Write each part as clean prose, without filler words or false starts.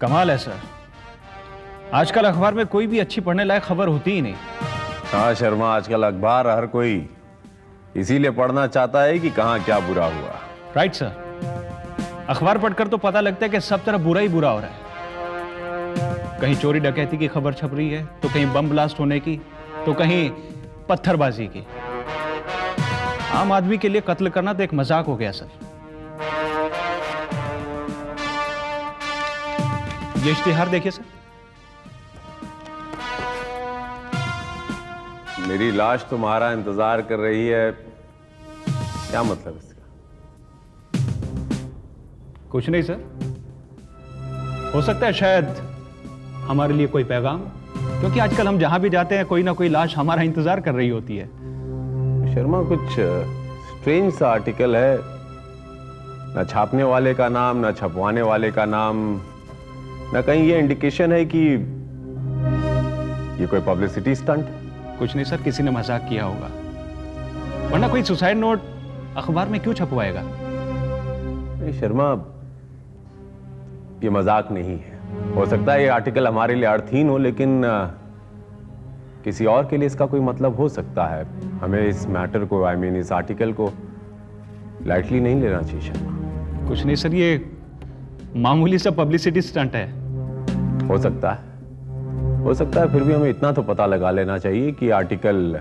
कमाल है सर, आजकल अखबार में कोई भी अच्छी पढ़ने लायक खबर होती ही नहीं। हाँ शर्मा, आजकल अखबार हर कोई इसीलिए पढ़ना चाहता है कि कहाँ क्या बुरा हुआ। राइट सर, अखबार पढ़कर तो पता लगता है कि सब तरफ बुरा ही बुरा हो रहा है। कहीं चोरी डकैती की खबर छप रही है, तो कहीं बम ब्लास्ट होने की, तो कहीं पत्थरबाजी की। आम आदमी के लिए कत्ल करना तो एक मजाक हो गया सर। ये इश्तिहार देखिए सर। मेरी लाश तुम्हारा इंतजार कर रही है, क्या मतलब इसका? कुछ नहीं सर, हो सकता है शायद हमारे लिए कोई पैगाम, क्योंकि आजकल हम जहां भी जाते हैं कोई ना कोई लाश हमारा इंतजार कर रही होती है। शर्मा, कुछ स्ट्रेंज सा आर्टिकल है, ना छापने वाले का नाम, ना छपवाने वाले का नाम, ना कहीं ये इंडिकेशन है कि ये कोई पब्लिसिटी स्टंट है। कुछ नहीं सर, किसी ने मजाक किया होगा, वरना कोई सुसाइड नोट अखबार में क्यों छपवाएगा? नहीं शर्मा, ये मजाक नहीं है। हो सकता है ये आर्टिकल हमारे लिए अर्थहीन हो, लेकिन किसी और के लिए इसका कोई मतलब हो सकता है। हमें इस मैटर को, इस आर्टिकल को लाइटली नहीं लेना चाहिए शर्मा। कुछ नहीं सर, ये मामूली सा पब्लिसिटी स्टंट है। हो सकता है, फिर भी हमें इतना तो पता लगा लेना चाहिए कि आर्टिकल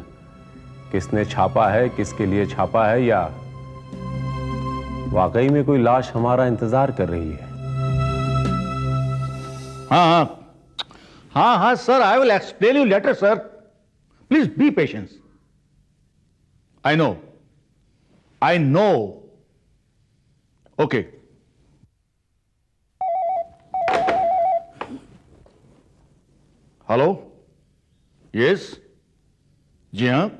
किसने छापा है, किसके लिए छापा है, या वाकई में कोई लाश हमारा इंतजार कर रही है। हाँ sir, I will explain you later sir, please be patience. I know. Okay. Hello, yes, जी हाँ,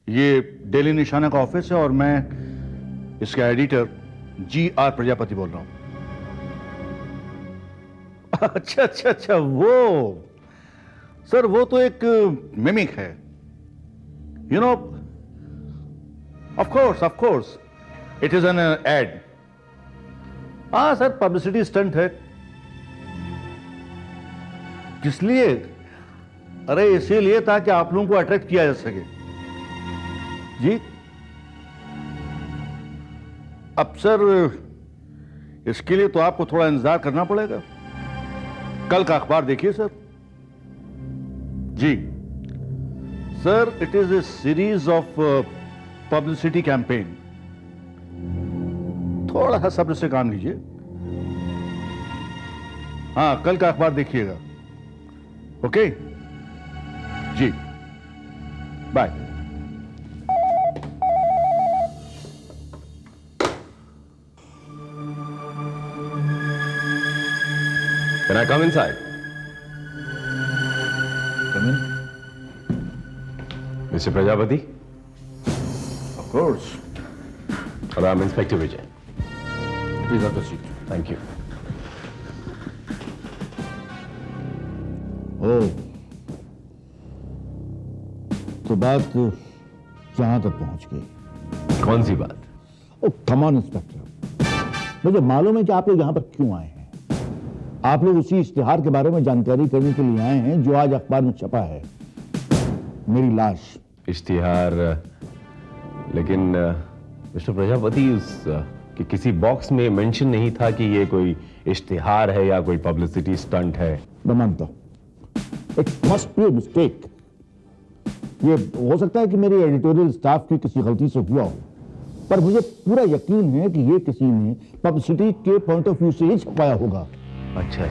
ये डेली निशाना का ऑफिस है और मैं इसका एडिटर GR प्रजापति बोल रहा हूं। अच्छा, वो सर, वो तो एक मिमिक है, you know. Of course it is an ad. हाँ सर, पब्लिसिटी स्टंट है। किस लिए? अरे इसीलिए ताकि आप लोगों को अट्रैक्ट किया जा सके। जी अब सर, इसके लिए तो आपको थोड़ा इंतजार करना पड़ेगा। कल का अखबार देखिए सर। जी sir, it is a series of publicity campaign. थोड़ा सा सब्र से काम लीजिए। हाँ, कल का अखबार देखिएगा। ओके जी, bye. Can I come inside? Come in. Mr. Prajapati? Of course. Hello, I'm Inspector Vijay. Please have a seat. Thank you. Oh. तो बात जहां तक पहुंच गई। कौन सी बात? ओ कम ऑन इंस्पेक्टर, मुझे मालूम है कि आप लोग यहां पर क्यों आए हैं। आप लोग उसी इश्तिहार के बारे में जानकारी करने के लिए आए हैं जो आज अखबार में छपा है, मेरी लाश। इश्तिहार? लेकिन मिस्टर प्रजापति, कि किसी बॉक्स में मेंशन नहीं था कि ये कोई इश्तिहार है या कोई पब्लिसिटी स्टंट है। मैं मानता हूं, it must be a mistake. ये हो सकता है कि मेरी एडिटोरियल स्टाफ की किसी गलती से हुआ हो, पर मुझे पूरा यकीन है कि ये किसी ने पब्लिसिटी के पॉइंट ऑफ व्यू से ही छपाया होगा। अच्छा,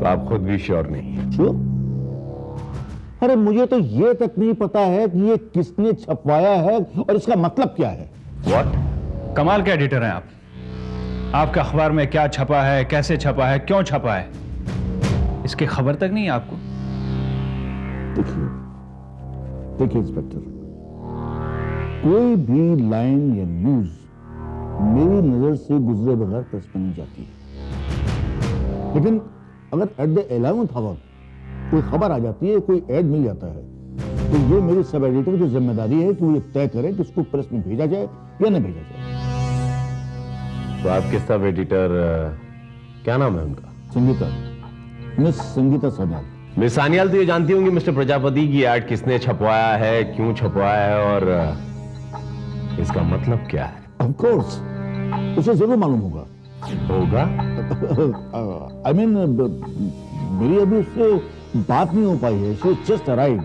तो आप खुद भी श्योर नहीं है? श्योर? अरे मुझे तो ये तक नहीं पता है कि ये किसने छपवाया है और इसका मतलब क्या है। What? कमाल के एडिटर हैं आप। आपका अखबार में क्या छपा है, कैसे छपा है, क्यों छपा है, इसकी खबर तक नहीं है आपको। देखिए इंस्पेक्टर, कोई भी लाइन या न्यूज मेरी नजर से गुजरे बगैर प्रेस में नहीं जाती है, लेकिन अगर एट द 11th आवर कोई खबर आ जाती है, कोई ऐड मिल जाता है, तो ये मेरी सब एडिटर की जिम्मेदारी है कि वो ये तय करे कि इसको प्रेस में भेजा जाए या न भेजा जाए। तो आपके सब एडिटर क्या नाम है उनका? संगीता, मिस संगीता सान्याल। मिस सान्याल तो ये जानती होंगी मिस्टर प्रजापति की ऐड किसने छपवाया है, क्यों छपवाया है और इसका मतलब क्या है? ऑफ कोर्स उसे जरूर मालूम होगा। आई मीन मेरी अभी उससे बात नहीं हो पाई है। She just arrived.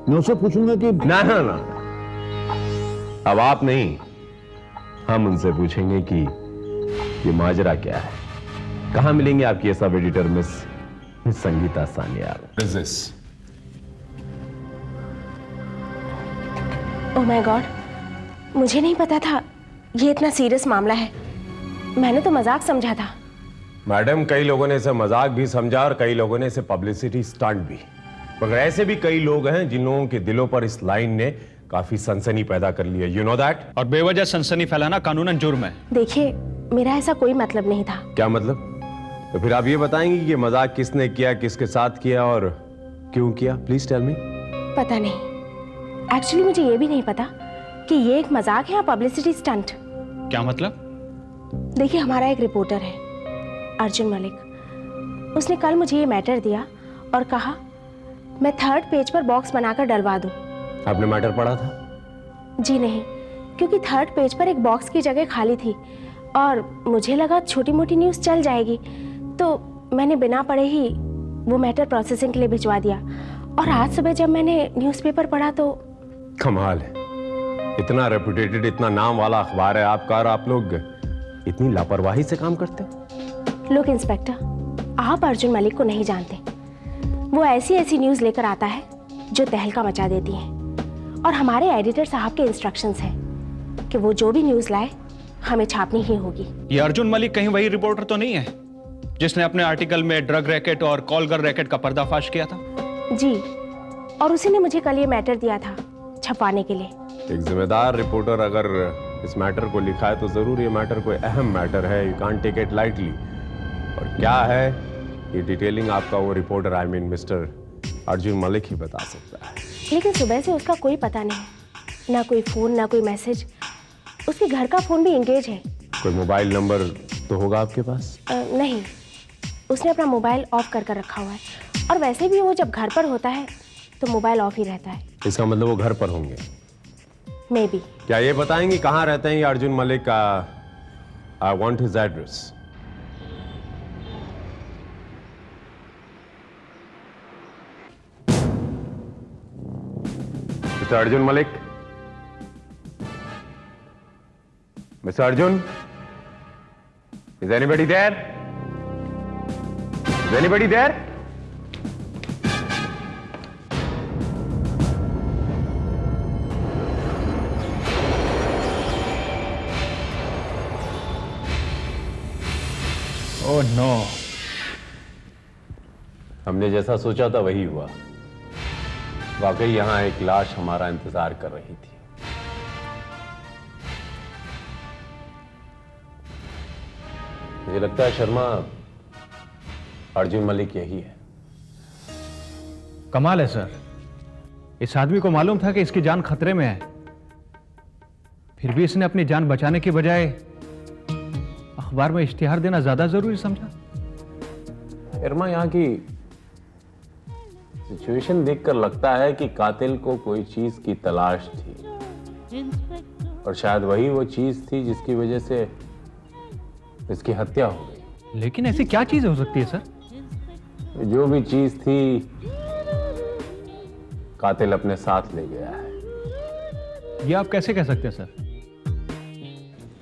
मैं उससे पूछूंगा कि ना ना ना, अब आप नहीं, हम उनसे पूछेंगे कि ये माजरा क्या है। कहां मिलेंगे आपकी sub editor miss Sangeeta Sanyal? Oh my God, मुझे नहीं पता था ये इतना सीरियस मामला है। मैंने तो मजाक समझा था। मैडम, कई लोगों ने इसे मजाक भी समझा और कई लोगों ने इसे पब्लिसिटी स्टंट भी, मगर ऐसे भी कई लोग हैं जिन लोगों के दिलों पर इस लाइन ने काफी सनसनी पैदा कर ली है। You know that? और बेवजह सनसनी फैलाना कानूनन जुर्म है। देखिए, मेरा ऐसा कोई मतलब नहीं था। क्या मतलब? तो फिर आप ये बताएंगे कि ये मजाक किसने किया, किसके साथ किया और क्यों किया? Please tell me. पता नहीं, एक्चुअली मुझे ये भी नहीं पता कि ये एक मजाक है या पब्लिसिटी स्टंट। क्या मतलब? देखिए, हमारा एक रिपोर्टर है अर्जुन मलिक। उसने कल मुझे ये मैटर दिया और कहा मैं 3rd पेज पर बॉक्स बनाकर डलवा दूं। आपने मैटर पढ़ा था? जी नहीं, क्योंकि 3rd पेज पर एक बॉक्स की जगह खाली थी और मुझे लगा छोटी मोटी न्यूज़ चल जाएगी, तो मैंने बिना पढ़े ही वो मैटर प्रोसेसिंग के लिए भिजवा दिया। और आज सुबह जब मैंने न्यूज़पेपर पढ़ा तो कमाल है, इतना रेपुटेटेड, इतना नाम वाला अखबार है आपका और आप लोग इतनी लापरवाही से काम करते हो। लोग इंस्पेक्टर, आप अर्जुन मलिक को नहीं जानते। वो ऐसी ऐसी न्यूज़ लेकर आता है जो तहलका मचा देती हैं और हमारे एडिटर साहब के इंस्ट्रक्शंस हैं कि वो जो भी न्यूज़ लाए हमें छापनी ही होगी। ये अर्जुन मलिक कहीं वही रिपोर्टर तो नहीं है जिसने अपने आर्टिकल में ड्रग रैकेट और कॉलगर रैकेट का पर्दाफाश किया था? जी, और उसी ने मुझे कल ये मैटर दिया था छपवाने के लिए। एक जिम्मेदार रिपोर्टर अगर इस मैटर को लिखा है तो जरूर ये मैटर कोई अहम मैटर है। You can't take it lightly. और क्या है ये डिटेलिंग आपका वो reporter, I mean mister Arjun Malik ही बता सकता है। लेकिन सुबह से उसका कोई पता नहीं, ना कोई फोन ना कोई मैसेज। उसके घर का फोन भी एंगेज है। कोई मोबाइल नंबर तो होगा आपके पास? नहीं, उसने अपना मोबाइल ऑफ कर रखा हुआ है और वैसे भी वो जब घर पर होता है तो मोबाइल ऑफ ही रहता है। इसका मतलब वो घर पर होंगे? May be. क्या ये बताएंगे कहाँ रहते हैं ये अर्जुन मलिक का? I want his address. Mister Arjun Malik, mister Arjun, is anybody there? Is anybody there? Oh no. हमने जैसा सोचा था वही हुआ। वाकई यहां एक लाश हमारा इंतजार कर रही थी। मुझे लगता है शर्मा, अर्जुन मलिक यही है। कमाल है सर, इस आदमी को मालूम था कि इसकी जान खतरे में है, फिर भी इसने अपनी जान बचाने की बजाय अखबार में इश्तिहार देना ज्यादा जरूरी समझा। शर्मा, यहाँ की सिचुएशन देखकर लगता है कि कातिल को कोई चीज की तलाश थी और शायद वही वो चीज थी जिसकी वजह से इसकी हत्या हो गई। लेकिन ऐसी क्या चीज हो सकती है सर? जो भी चीज थी कातिल अपने साथ ले गया है। ये आप कैसे कह सकते हैं सर?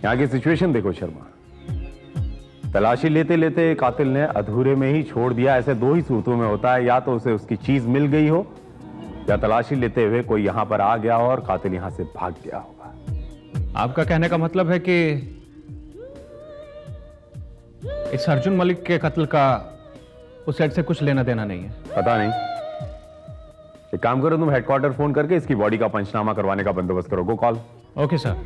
यहाँ की सिचुएशन देखो शर्मा, तलाशी लेते लेते कातिल ने अधूरे में ही छोड़ दिया। ऐसे दो ही सूरतों में होता है, या तो उसे उसकी चीज मिल गई हो या तलाशी लेते हुए कोई यहां पर आ गया हो और कातिल यहां से भाग गया होगा। आपका कहने का मतलब है कि इस अर्जुन मलिक के कत्ल का उस सेट से कुछ लेना देना नहीं है? पता नहीं। एक काम करो, तुम हेडक्वार्टर फोन करके इसकी बॉडी का पंचनामा करवाने का बंदोबस्त करो। Go call. Okay sir.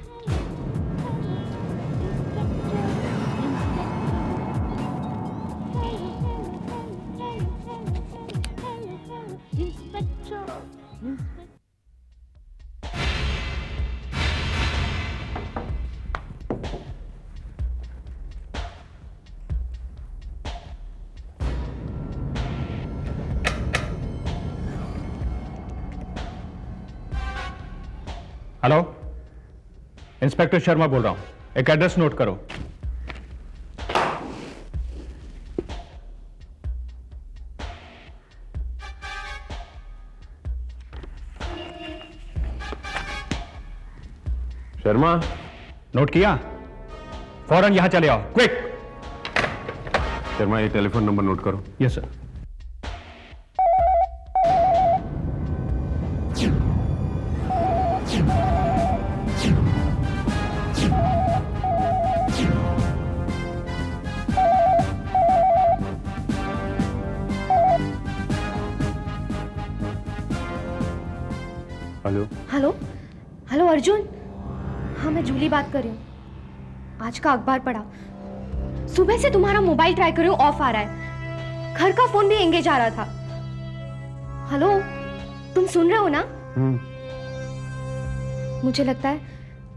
Hello, inspector Sharma बोल रहा हूं। एक एड्रेस नोट करो। शर्मा, नोट किया? फौरन यहां चले आओ, क्विक। शर्मा, ये टेलीफोन नंबर नोट करो। Yes sir. Hello. Hello hello Arjun, हाँ मैं जूली बात कर रही हूँ। आज का अखबार पढ़ा, सुबह से तुम्हारा मोबाइल ट्राई कर रही हूँ, ऑफ आ रहा है। घर का फोन भी एंगेज आ रहा था। हेलो, तुम सुन रहे हो ना? मुझे लगता है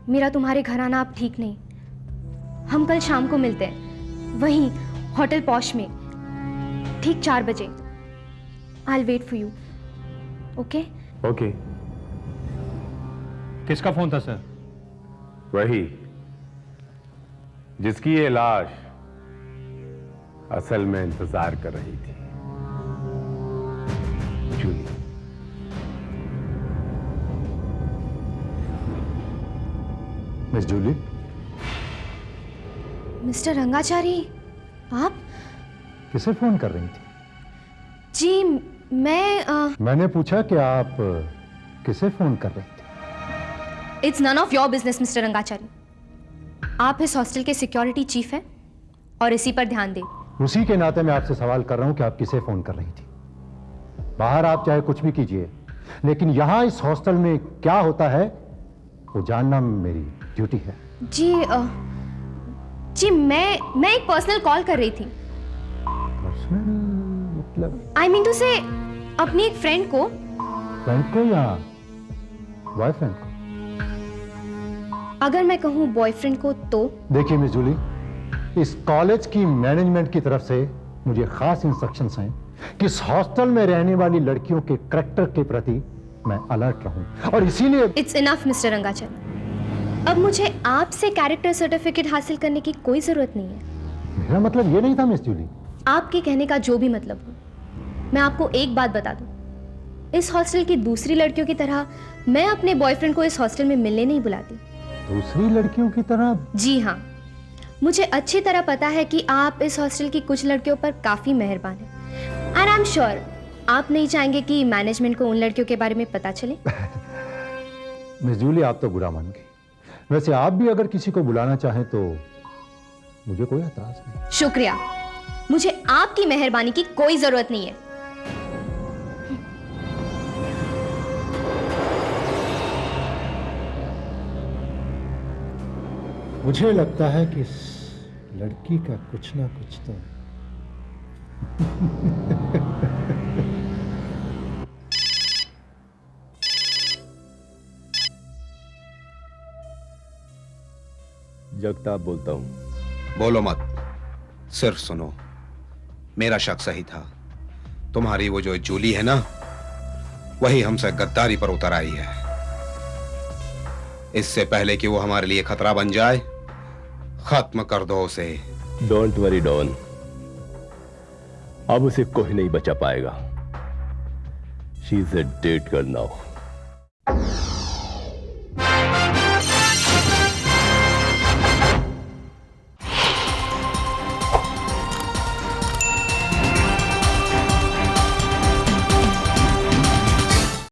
मेरा तुम्हारे घर आना अब ठीक नहीं। हम कल शाम को मिलते हैं, वहीं होटल पॉश में, ठीक 4 बजे। I will wait for you. Okay? Okay. किसका फोन था सर? वही जिसकी ये लाश असल में इंतजार कर रही थी, जूली। मिस जूली, मिस्टर रंगाचारी, आप? किसे फोन कर रही थी? जी मैं मैंने पूछा कि आप किसे फोन कर रही थी? It's none of your business mister Rangachari. आप इस हॉस्टल के सिक्योरिटी चीफ हैं और इसी पर ध्यान दें। उसी के नाते मैं आपसे सवाल कर रहा हूं कि आप किसे फोन कर रही थी। बाहर आप चाहे कुछ भी कीजिए, लेकिन यहां इस हॉस्टल में क्या होता है वो जानना मेरी ड्यूटी है। जी मैं एक पर्सनल कॉल कर रही थी। पर्सनल मतलब? आई मीन टू से अपनी एक फ्रेंड को। फ्रेंड को या बॉयफ्रेंड को? अगर मैं कहूं बॉयफ्रेंड को तो? देखिए मिस जूली, इस कॉलेज की मैनेजमेंट की तरफ से मुझे खास इंस्ट्रक्शंस हैं कि इस हॉस्टल में रहने वाली लड़कियों के करैक्टर के प्रति मैं अलर्ट रहूं, और इसीलिए। It's enough mister Rangachari. अब मुझे आपसे कैरेक्टर सर्टिफिकेट हासिल करने की कोई जरूरत नहीं है। मेरा मतलब ये नहीं था मिस जूली। आपके कहने का जो भी मतलब हो, मैं आपको एक बात बता दूं, इस हॉस्टल की दूसरी लड़कियों की तरह मैं अपने बॉयफ्रेंड को इस हॉस्टल में मिलने नहीं बुलाती। दूसरी लड़कियों की तरह? जी हाँ, मुझे अच्छी तरह पता है कि आप इस हॉस्टल की कुछ लड़कियों पर काफी मेहरबान हैं। एंड आई एम श्योर आप नहीं चाहेंगे कि मैनेजमेंट को उन लड़कियों के बारे में पता चले। मिस जूली, आप तो बुरा मान गई। वैसे आप भी अगर किसी को बुलाना चाहें तो मुझे कोई एतराज नहीं। शुक्रिया, मुझे आपकी मेहरबानी की कोई जरूरत नहीं है। मुझे लगता है कि इस लड़की का कुछ ना कुछ तो जगताप बोलता हूं। बोलो मत, सिर्फ सुनो। मेरा शक सही था। तुम्हारी वो जो जूली है ना, वही हमसे गद्दारी पर उतर आई है। इससे पहले कि वो हमारे लिए खतरा बन जाए, खत्म कर दो उसे। डोंट वरी डॉन, अब उसे कोई नहीं बचा पाएगा। She is a dead girl now.